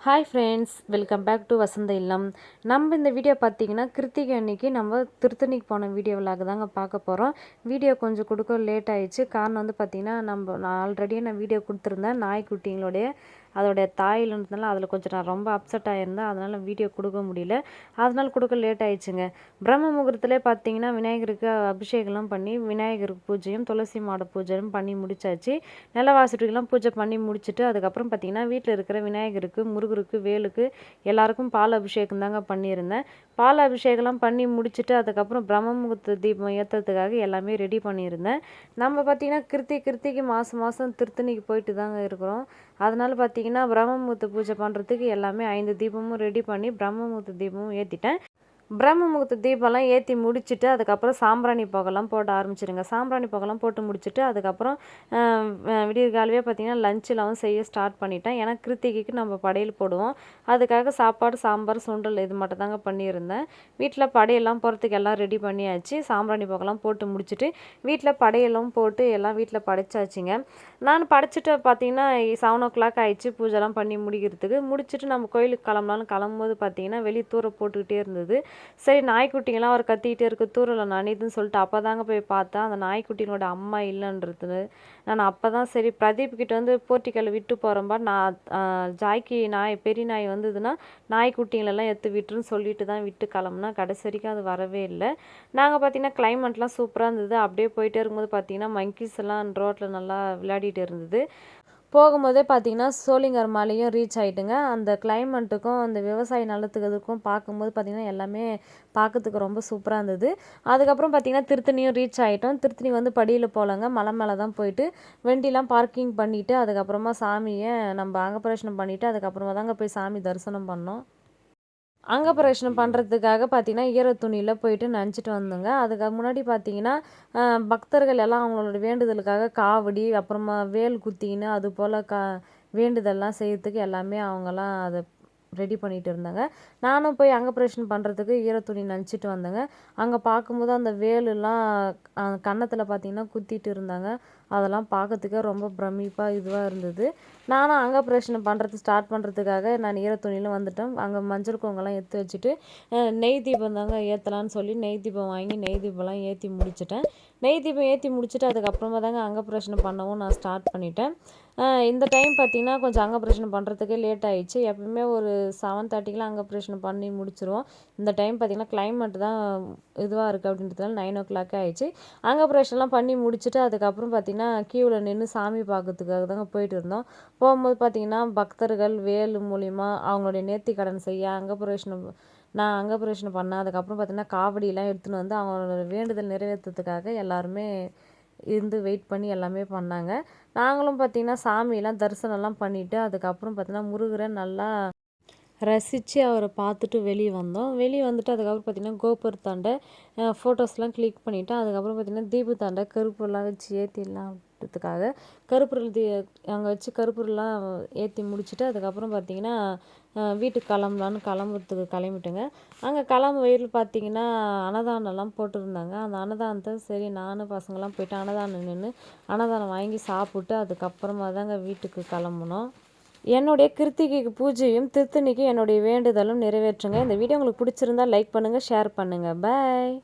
Hi friends, welcome back to Vasantha Illam. நம்ம இந்த video பார்த்தீங்கன்னா கிருத்திகை அன்னைக்கு நம்ம திருத்தணிக்கு போன வீடியோ விலாக தாங்க பார்க்க போகிறோம். வீடியோ கொஞ்சம் கொடுக்க லேட் ஆயிடுச்சு. காரணம் வந்து பார்த்திங்கன்னா நான் ஆல்ரெடியே வீடியோ கொடுத்துருந்தேன் நாய்க்குட்டிங்களுடைய அதோடைய தாயிலன்றதுனால அதில் கொஞ்சம் நான் ரொம்ப அப்செட் ஆகியிருந்தேன். அதனால் வீடியோ கொடுக்க முடியல. அதனால் கொடுக்க லேட் ஆயிடுச்சுங்க. பிரம்ம முகூர்த்தத்திலே பார்த்தீங்கன்னா விநாயகருக்கு அபிஷேகம்லாம் பண்ணி விநாயகருக்கு பூஜையும் துளசி மாட பூஜையும் பண்ணி முடிச்சாச்சு. நிலவாசட்டுக்கெல்லாம் பூஜை பண்ணி முடிச்சுட்டு அதுக்கப்புறம் பார்த்திங்கன்னா வீட்டில் இருக்கிற விநாயகருக்கு முருகருக்கு வேலுக்கு எல்லாருக்கும் பால் அபிஷேகம் தாங்க பண்ணியிருந்தேன். பால் அபிஷேகம்லாம் பண்ணி முடிச்சுட்டு அதுக்கப்புறம் பிரம்ம முகூர்த்த தீபம் ஏற்றுறதுக்காக எல்லாமே ரெடி பண்ணியிருந்தேன். நம்ம பார்த்திங்கன்னா கிருத்திகை மாதம் திருத்தணிக்கு போயிட்டு தாங்க இருக்கிறோம். அதனால் பார்த்திங்கன்னா பிரம்ம முகூர்த்த பூஜை பண்ணுறதுக்கு எல்லாமே 5 தீபமும் ரெடி பண்ணி பிரம்ம முகூர்த்த தீபமும் ஏற்றிட்டேன். பிரம்ம முகூர்த்த தீபம்லாம் ஏற்றி முடிச்சுட்டு அதுக்கப்புறம் சாம்பிராணி புகைலாம் போட ஆரம்பிச்சிடுங்க. சாம்பிராணி புகைலாம் போட்டு முடிச்சுட்டு அதுக்கப்புறம் விடியற்காலவே பார்த்திங்கன்னா லஞ்செலாம் செய்ய ஸ்டார்ட் பண்ணிட்டேன். ஏன்னா கிருத்திகைக்கு நம்ம படையல் போடுவோம். அதுக்காக சாப்பாடு, சாம்பார், சுண்டல் இது மட்டும் தாங்க பண்ணியிருந்தேன். வீட்டில் படையெல்லாம் போகிறதுக்கு எல்லாம் ரெடி பண்ணியாச்சு. சாம்பிராணி புகைலாம் போட்டு முடிச்சுட்டு வீட்டில் படையெல்லாம் போட்டு எல்லாம் வீட்டில் படைச்சாச்சுங்க. நான் படைச்சிட்டு பார்த்திங்கன்னா 7 o'clock ஆயிடுச்சு பூஜைலாம் பண்ணி முடிக்கிறதுக்கு. முடிச்சுட்டு நம்ம கோயிலுக்கு கிளம்பும்போது பார்த்திங்கன்னா வெளியே தூர போட்டுக்கிட்டே இருந்தது. சரி, நாய்க்குட்டிங்கெல்லாம் அவர் கத்திக்கிட்டே இருக்கு, தூரில் நனையுதுன்னு சொல்லிட்டு அப்போ தாங்க போய் பார்த்தேன் அந்த நாய்க்குட்டினோட அம்மா இல்லைன்றது. நான் அப்போ தான் சரி பிரதீப் கிட்ட வந்து போர்ட்டிக்கல்ல விட்டு போகிறேன்பா, நான் ஜாய்க்கு பெரிய நாய் வந்ததுன்னா நாய்க்குட்டிங்களெல்லாம் எடுத்து விட்டுருன்னு சொல்லிட்டு தான் விட்டு கிளம்புனா. கடைசி வரைக்கும் அது வரவே இல்லை. நாங்கள் பார்த்திங்கன்னா கிளைமேட்லாம் சூப்பராக இருந்தது. அப்படியே போயிட்டே இருக்கும்போது பார்த்திங்கன்னா மங்கீஸ் எல்லாம் ரோட்டில் நல்லா விளையாடிட்டு இருந்தது. போகும்போதே பார்த்திங்கன்னா சோளிங்கர் மலையும் ரீச் ஆகிட்டுங்க. அந்த கிளைமேட்டுக்கும் அந்த விவசாய நிலத்துக்கு இதுக்கும் பார்க்கும்போது பார்த்திங்கன்னா எல்லாமே பார்க்கறதுக்கு ரொம்ப சூப்பராக இருந்தது. அதுக்கப்புறம் பார்த்திங்கன்னா திருத்தணியும் ரீச் ஆகிட்டோம். திருத்தணி வந்து படியில் போகலங்க, மலை மேலே தான் போயிட்டு வண்டிலாம் பார்க்கிங் பண்ணிவிட்டு அதுக்கப்புறமா சாமியை நம்ம அங்கப்பிரவேசனம் பண்ணிவிட்டு அதுக்கப்புறமா தாங்க போய் சாமி தரிசனம் பண்ணோம். அங்கப்பிரவேசனம் பண்ணுறதுக்காக பார்த்திங்கன்னா ஈர துணியில் போயிட்டு நனைச்சிட்டு வந்தோங்க. அதுக்கு முன்னாடி பார்த்திங்கன்னா பக்தர்கள் எல்லாம் அவங்களோட வேண்டுதலுக்காக காவடி அப்புறமா வேல் குத்தின்னு அது போல் வேண்டுதல்லாம் செய்கிறதுக்கு எல்லாமே அவங்கெல்லாம் அதை ரெடி பண்ணிகிட்டு இருந்தாங்க. நானும் போய் அங்கப்பிரவேசனம் பண்ணுறதுக்கு ஈர துணி நனைச்சிட்டு வந்தேங்க. அங்கே பார்க்கும்போது அந்த வேலுலாம் கன்னத்தில் பார்த்திங்கன்னா குத்திட்டு இருந்தாங்க. அதெல்லாம் பார்க்கறதுக்கே ரொம்ப பிரமிப்பாக இதுவாக இருந்தது. நானும் அங்கப்பிரவேசனம் பண்ணுறது ஸ்டார்ட் பண்ணுறதுக்காக நான் ஈர துணியில் வந்துட்டேன். அங்கே மஞ்சள் குங்குமம்லாம் எடுத்து வச்சுட்டு நெய் தீபம் தாங்க ஏற்றலான்னு சொல்லி நெய் தீபம் வாங்கி நெய் தீபம்லாம் ஏற்றி முடிச்சிட்டேன். நெய் தீபம் ஏற்றி முடிச்சுட்டு அதுக்கப்புறமா தாங்க அங்கப்பிரவேசனம் பண்ணவும் நான் ஸ்டார்ட் பண்ணிட்டேன். இந்த டைம் பார்த்திங்கன்னா கொஞ்சம் அங்கப்பிரவேசனம் பண்ணுறதுக்கே லேட் ஆகிடுச்சு. எப்பவுமே ஒரு 7:30க்கெலாம் அங்கப்பிரவேசனம் பண்ணி முடிச்சிருவோம். இந்த டைம் பார்த்திங்கன்னா கிளைமேட் தான் இதுவாக இருக்குது அப்படின்றதுனால 9 o'clock ஆகிடுச்சு. அங்கப்பிரவேசனம்லாம் பண்ணி முடிச்சுட்டு அதுக்கப்புறம் பார்த்திங்கன்னா கியூவில் நின்று சாமி பார்க்கறதுக்காக தாங்க போயிட்டு இருந்தோம். போகும்போது பார்த்திங்கன்னா பக்தர்கள் வேல் மூலிமா அவங்களுடைய நேர்த்திக்கடன் செய்ய நான் அங்கப்பிரவேசனம் பண்ணேன். அதுக்கப்புறம் பார்த்திங்கன்னா காவடியெலாம் எடுத்துன்னு வந்து அவங்களோட வேண்டுதல் நிறைவேற்றுறதுக்காக எல்லாருமே இருந்து வெயிட் பண்ணி எல்லாமே பண்ணாங்க. நாங்களும் பார்த்திங்கன்னா சாமியெல்லாம் தரிசனம்லாம் பண்ணிவிட்டு அதுக்கப்புறம் பார்த்திங்கன்னா முருகரை நல்லா ரசித்து அவரை பார்த்துட்டு வெளியே வந்தோம். வெளியே வந்துட்டு அதுக்கப்புறம் பார்த்திங்கன்னா கோபுரத்தாண்ட ஃபோட்டோஸ்லாம் கிளிக் பண்ணிவிட்டு அதுக்கப்புறம் பார்த்திங்கன்னா தீபத்தாண்ட கருப்பூரெலாம் வச்சு ஏற்றிடலான்றதுக்காக கருப்பூரில் அங்கே வச்சு கருப்பூரெலாம் ஏற்றி முடிச்சுட்டு அதுக்கப்புறம் பார்த்திங்கன்னா வீட்டுக்கு கிளம்புறதுக்கு கிளம்பிட்டுங்க. அங்கே வழியில் பார்த்திங்கன்னா அன்னதானம்லாம் போட்டிருந்தாங்க. அந்த அன்னதானத்தை சரி நானும் பசங்கள்லாம் போயிட்டு அன்னதானம் நின்று அன்னதானம் வாங்கி சாப்பிட்டு அதுக்கப்புறமா தாங்க வீட்டுக்கு கிளம்புனோம். என்னுடைய கிருத்திகைக்கு பூஜையும் திருத்தணிக்கு என்னுடைய வேண்டுதலும் நிறைவேற்றுங்க. இந்த வீடியோ உங்களுக்கு பிடிச்சிருந்தா லைக் பண்ணுங்கள், ஷேர் பண்ணுங்கள். பாய்.